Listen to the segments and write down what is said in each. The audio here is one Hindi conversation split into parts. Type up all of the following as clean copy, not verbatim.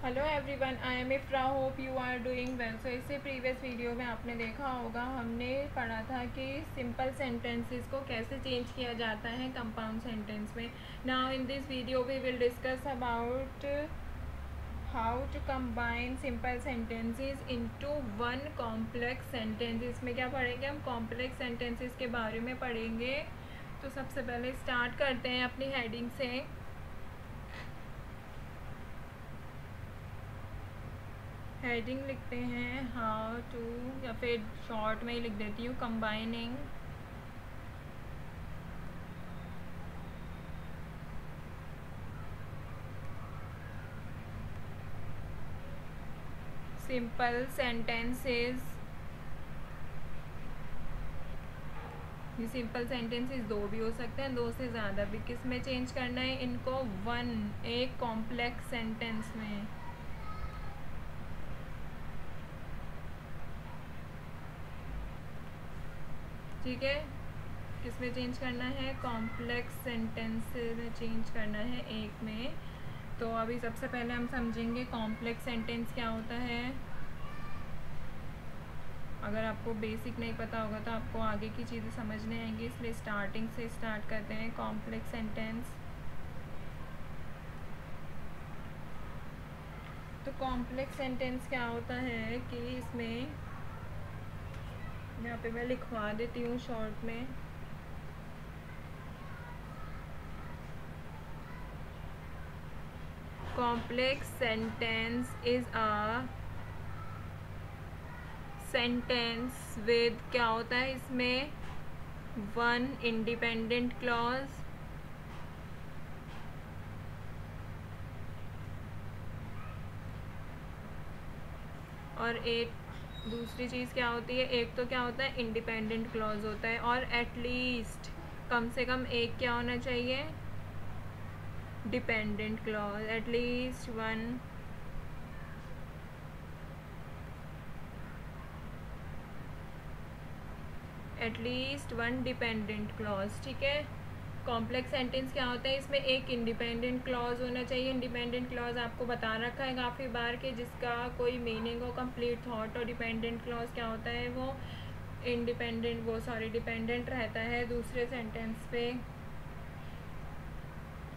Hello everyone, I am Ifra. Hope you are doing well. So इससे प्रीवियस वीडियो में आपने देखा होगा, हमने पढ़ा था कि सिंपल सेंटेंसेस को कैसे चेंज किया जाता है कंपाउंड सेंटेंस में। Now in this video we will discuss about how to combine simple sentences into one complex sentence. इसमें क्या पढ़ेंगे हम? कॉम्प्लेक्स सेंटेंसेस के बारे में पढ़ेंगे। तो सबसे पहले स्टार्ट करते हैं अपनी हेडिंग से। हेडिंग लिखते हैं हाउ टू, या फिर शॉर्ट में ही लिख देती हूँ, कंबाइनिंग सिंपल सेंटेंसेस। ये सिंपल सेंटेंसेस दो भी हो सकते हैं, दो से ज़्यादा भी। किस में चेंज करना है इनको? वन, एक कॉम्प्लेक्स सेंटेंस में। ठीक है, किस में चेंज करना है? कॉम्प्लेक्स सेंटेंस में चेंज करना है, एक में। तो अभी सबसे पहले हम समझेंगे कॉम्प्लेक्स सेंटेंस क्या होता है। अगर आपको बेसिक नहीं पता होगा तो आपको आगे की चीज़ें समझने आएंगी, इसलिए स्टार्टिंग से स्टार्ट करते हैं। कॉम्प्लेक्स सेंटेंस, तो कॉम्प्लेक्स सेंटेंस क्या होता है कि इसमें यहाँ पे मैं लिखवा देती हूँ शॉर्ट में। Complex sentence is a sentence with, क्या होता है इसमें? वन इंडिपेंडेंट क्लॉज और एक दूसरी चीज़ क्या होती है? एक तो क्या होता है? इंडिपेंडेंट क्लॉज होता है, और एटलीस्ट कम से कम एक क्या होना चाहिए? Dependent clause, at least one dependent clause. ठीक है, कॉम्प्लेक्स सेंटेंस क्या होता है? इसमें एक इंडिपेंडेंट क्लॉज होना चाहिए। इंडिपेंडेंट क्लॉज आपको बता रखा है काफ़ी बार कि जिसका कोई मीनिंग हो, कंप्लीट थॉट। और डिपेंडेंट क्लॉज क्या होता है? वो डिपेंडेंट रहता है दूसरे सेंटेंस पे,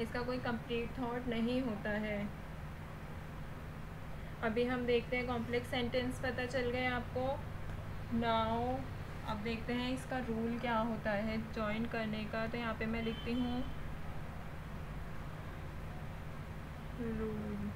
इसका कोई कंप्लीट थॉट नहीं होता है। अभी हम देखते हैं कॉम्प्लेक्स सेंटेंस, पता चल गया आपको। नाउ अब देखते हैं इसका रूल क्या होता है जॉइन करने का। तो यहाँ पे मैं लिखती हूँ रूल।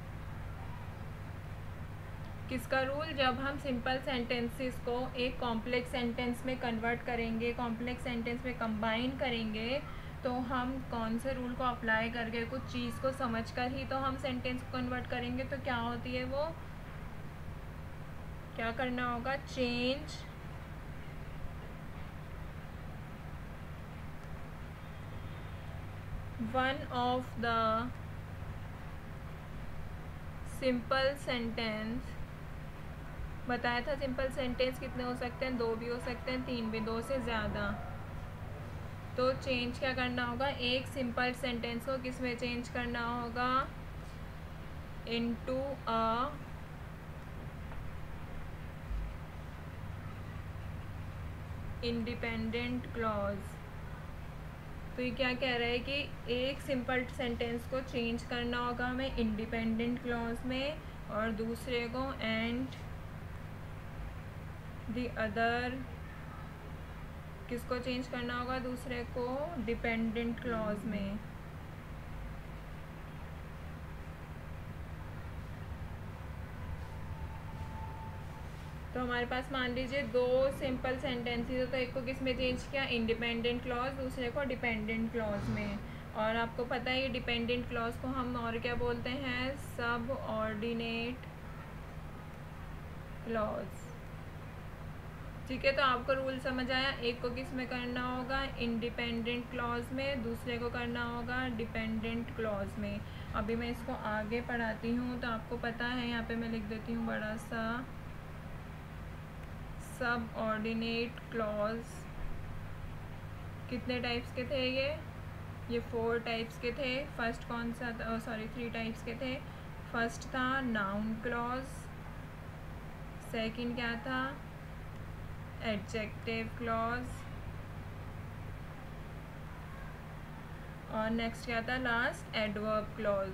किसका रूल? जब हम सिंपल सेंटेंसेस को एक कॉम्प्लेक्स सेंटेंस में कन्वर्ट करेंगे, कॉम्प्लेक्स सेंटेंस में कंबाइन करेंगे, तो हम कौन से रूल को अप्लाई करके, कुछ चीज़ को समझकर ही तो हम सेंटेंस को कन्वर्ट करेंगे। तो क्या होती है वो, क्या करना होगा? Change one of the simple sentence. बताया था सिंपल सेंटेंस कितने हो सकते हैं? दो भी हो सकते हैं, तीन भी, दो से ज़्यादा। तो चेंज क्या करना होगा? एक सिंपल सेंटेंस को किस में चेंज करना होगा? Into a independent clause. तो ये क्या कह रहा है कि एक सिंपल सेंटेंस को चेंज करना होगा हमें इंडिपेंडेंट क्लॉज में, और दूसरे को एंड द अदर, किसको चेंज करना होगा? दूसरे को डिपेंडेंट क्लॉज में। तो हमारे पास मान लीजिए दो सिंपल सेंटेंसेस है, तो एक को किस में चेंज किया? इंडिपेंडेंट क्लॉज, दूसरे को डिपेंडेंट क्लॉज में। और आपको पता है ये डिपेंडेंट क्लॉज को हम और क्या बोलते हैं? सब ऑर्डिनेट क्लॉज। ठीक है, तो आपको रूल समझ आया। एक को किस में करना होगा? इंडिपेंडेंट क्लॉज में, दूसरे को करना होगा डिपेंडेंट क्लॉज में। अभी मैं इसको आगे पढ़ाती हूँ तो आपको पता है, यहाँ पे मैं लिख देती हूँ बड़ा सा, सब ऑर्डिनेट क्लॉज कितने टाइप्स के थे ये 4 टाइप्स के थे। फर्स्ट कौन सा था? सॉरी, 3 टाइप्स के थे। फर्स्ट था नाउन क्लॉज, सेकंड क्या था एडजेक्टिव क्लॉज, और नेक्स्ट क्या था लास्ट एडवर्ब क्लॉज।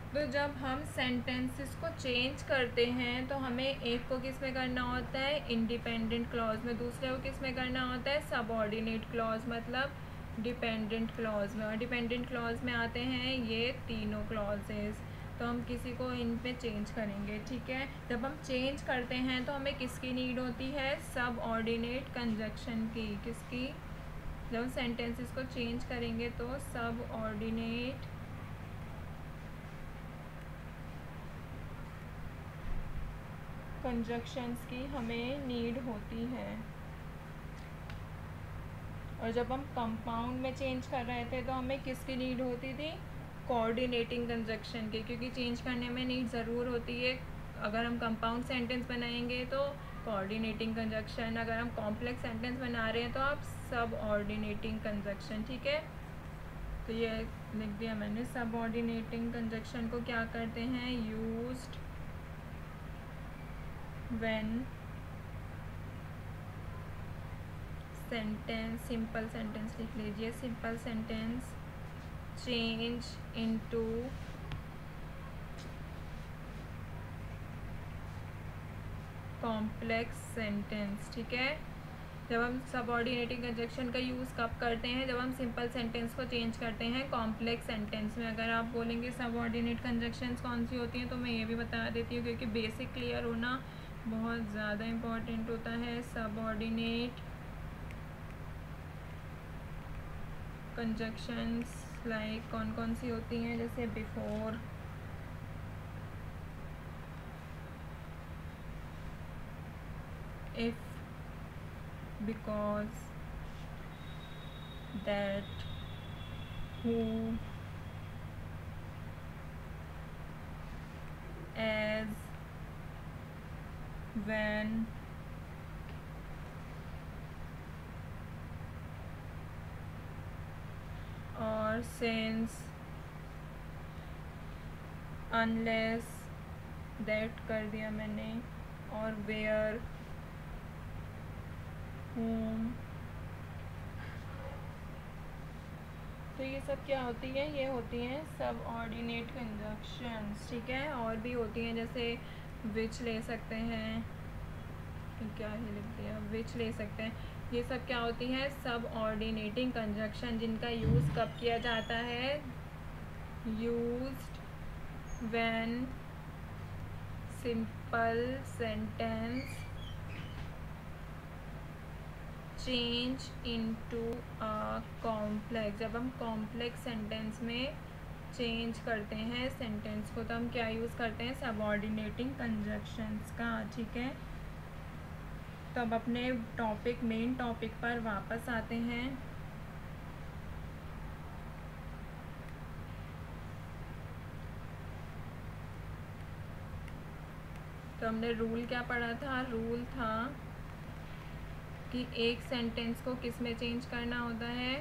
तो जब हम सेंटेंसेस को चेंज करते हैं तो हमें एक को किस में करना होता है इंडिपेंडेंट क्लॉज में, दूसरे को किस में करना होता है सबऑर्डिनेट क्लॉज मतलब डिपेंडेंट क्लॉज में, और डिपेंडेंट क्लॉज में आते हैं ये तीनों क्लॉजेस। तो हम किसी को इन पे चेंज करेंगे, ठीक है। जब हम चेंज करते हैं तो हमें किसकी नीड होती है सबऑर्डिनेट कंजक्शन की, किसकी, जब हम सेंटेंसेस को चेंज करेंगे तो सबऑर्डिनेट कंजक्शंस की हमें नीड होती है। और जब हम कंपाउंड में चेंज कर रहे थे तो हमें किसकी नीड होती थी कोऑर्डिनेटिंग कंजक्शन की, क्योंकि चेंज करने में नीड ज़रूर होती है। अगर हम कंपाउंड सेंटेंस बनाएंगे तो कोऑर्डिनेटिंग कंजक्शन, अगर हम कॉम्प्लेक्स सेंटेंस बना रहे हैं तो आप सब ऑर्डिनेटिंग कंजक्शन, ठीक है। तो ये लिख दिया मैंने, सब ऑर्डिनेटिंग कंजक्शन को क्या करते हैं used when sentence, simple sentence लिख लीजिए, simple sentence change into complex sentence, ठीक है। जब हम सबऑर्डिनेटिंग कंजक्शन का यूज़ कब करते हैं जब हम सिंपल सेंटेंस को चेंज करते हैं कॉम्प्लेक्स सेंटेंस में। अगर आप बोलेंगे सबऑर्डिनेट कंजक्शंस कौन सी होती हैं तो मैं ये भी बता देती हूँ, क्योंकि बेसिक क्लियर होना बहुत ज़्यादा इम्पॉर्टेंट होता है। सबऑर्डिनेट कंजक्शंस लाइक कौन कौन सी होती हैं, जैसे before, if, because, that, who, as, when, और सिंस, अनलेस, दैट कर दिया मैंने, और वेयर, whom। तो ये सब क्या होती है, ये होती हैं सबऑर्डिनेट कंजक्शंस, ठीक है। और भी होती हैं जैसे विच ले सकते हैं, क्या ही लिख दिया, विच ले सकते हैं। ये सब क्या होती हैं सबऑर्डिनेटिंग कंजक्शन, जिनका यूज़ कब किया जाता है used when simple sentence change into a complex. जब हम कॉम्प्लेक्स सेंटेंस में चेंज करते हैं सेंटेंस को तो हम क्या यूज़ करते हैं सबऑर्डिनेटिंग कंजक्शंस का, ठीक है। तो अब अपने टॉपिक, मेन टॉपिक पर वापस आते हैं। तो हमने रूल क्या पढ़ा था, रूल था कि एक सेंटेंस को किस में चेंज करना होता है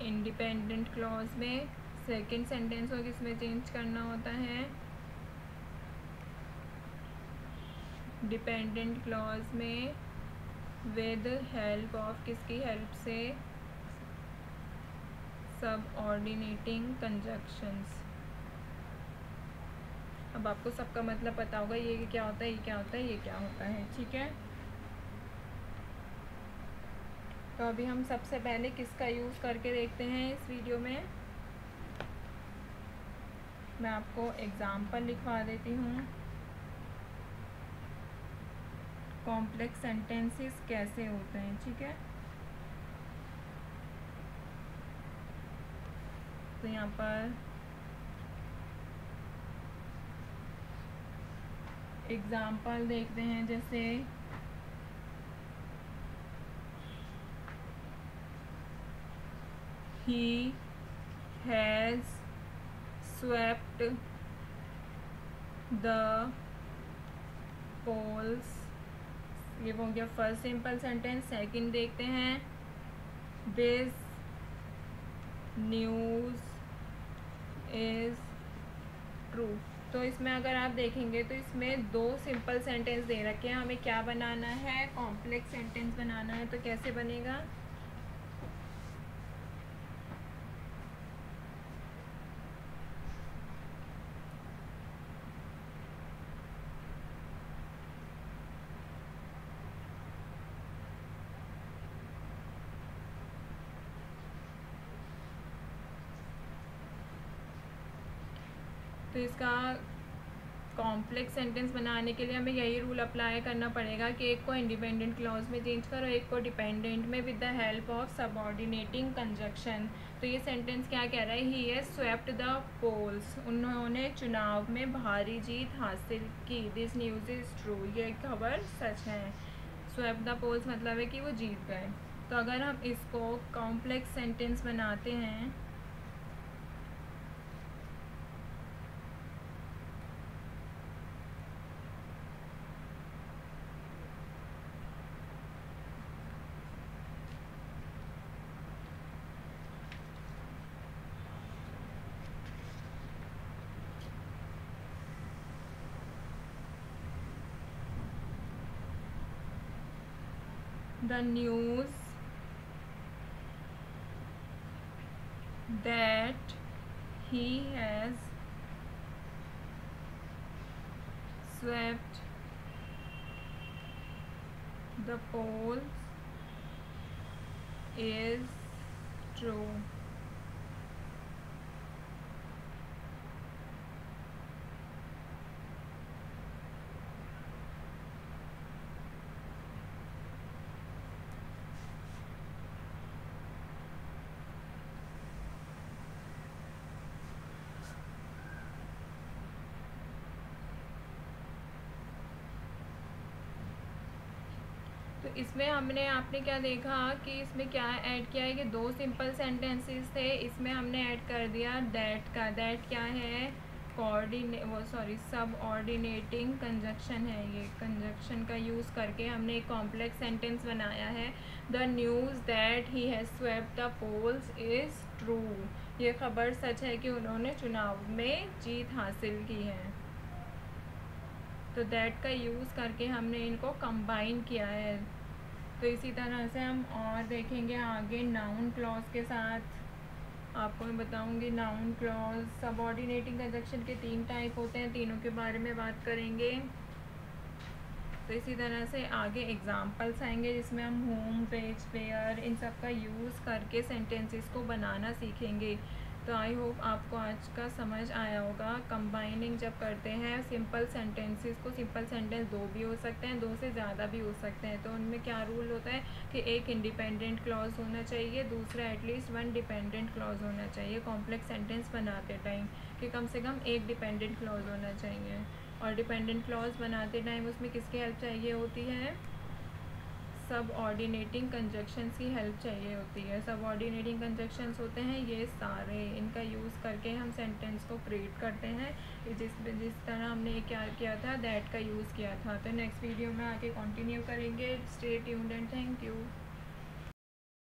इंडिपेंडेंट क्लॉज में, सेकंड सेंटेंस को किस में चेंज करना होता है डिपेंडेंट क्लॉज में, विद हेल्प ऑफ, किसकी हेल्प से, सबऑर्डिनेटिंग कंजक्शंस। अब आपको सबका मतलब पता होगा, ये क्या होता है, ये क्या होता है, ये क्या होता है, ठीक है। तो अभी हम सबसे पहले किसका यूज़ करके देखते हैं इस वीडियो में। मैं आपको एग्जाम्पल लिखवा देती हूँ, कॉम्प्लेक्स सेंटेंसेस कैसे होते हैं, ठीक है। तो यहाँ पर एग्जाम्पल देखते हैं, जैसे he has swept the polls ये हो गया फर्स्ट सिंपल सेंटेंस। सेकंड देखते हैं, दिस न्यूज़ इज़ ट्रू। तो इसमें अगर आप देखेंगे तो इसमें दो सिंपल सेंटेंस दे रखे हैं, हमें क्या बनाना है, कॉम्प्लेक्स सेंटेंस बनाना है। तो कैसे बनेगा, तो इसका कॉम्प्लेक्स सेंटेंस बनाने के लिए हमें यही रूल अप्लाई करना पड़ेगा कि एक को इंडिपेंडेंट क्लॉज में चेंज करो, एक को डिपेंडेंट में, with the help of subordinating conjunction. तो ये सेंटेंस क्या कह रहा है, he has swept the polls, उन्होंने चुनाव में भारी जीत हासिल की। दिस न्यूज़ इज़ ट्रू, ये खबर सच है। स्वेप द पोल्स मतलब है कि वो जीत गए। तो अगर हम इसको कॉम्प्लेक्स सेंटेंस बनाते हैं, the news that he has swept the polls is true। तो इसमें आपने क्या देखा कि इसमें क्या ऐड किया है कि दो सिंपल सेंटेंसेस थे, इसमें हमने ऐड कर दिया दैट का। दैट क्या है, सब ऑर्डिनेटिंग कंजक्शन है। ये कंजक्शन का यूज़ करके हमने एक कॉम्प्लेक्स सेंटेंस बनाया है। The news that he has swept the polls is true, ये खबर सच है कि उन्होंने चुनाव में जीत हासिल की है। तो दैट का यूज़ करके हमने इनको कंबाइन किया है। तो इसी तरह से हम और देखेंगे आगे नाउन क्लॉज के साथ। आपको मैं बताऊंगी नाउन क्लॉज सबऑर्डिनेटिंग कंजक्शन के 3 टाइप होते हैं, तीनों के बारे में बात करेंगे। तो इसी तरह से आगे एग्जाम्पल्स आएंगे जिसमें हम होम, वेज, वेयर इन सब का यूज़ करके सेंटेंसेस को बनाना सीखेंगे। तो आई होप आपको आज का समझ आया होगा। कंबाइनिंग जब करते हैं सिंपल सेंटेंसेस को, सिंपल सेंटेंस दो भी हो सकते हैं, दो से ज़्यादा भी हो सकते हैं। तो उनमें क्या रूल होता है कि एक इंडिपेंडेंट क्लॉज होना चाहिए, दूसरा एटलीस्ट वन डिपेंडेंट क्लॉज होना चाहिए कॉम्प्लेक्स सेंटेंस बनाते टाइम, कि कम से कम एक डिपेंडेंट क्लॉज होना चाहिए। और डिपेंडेंट क्लॉज बनाते टाइम उसमें किसकी हेल्प चाहिए होती है, सब ऑर्डिनेटिंग कंजक्शंस की हेल्प चाहिए होती है। सब ऑर्डिनेटिंग कंजक्शंस होते हैं ये सारे, इनका यूज़ करके हम सेंटेंस को क्रिएट करते हैं। जिस तरह हमने क्या किया था, दैट का यूज़ किया था। तो नेक्स्ट वीडियो में आके कंटिन्यू करेंगे। Stay tuned and thank you.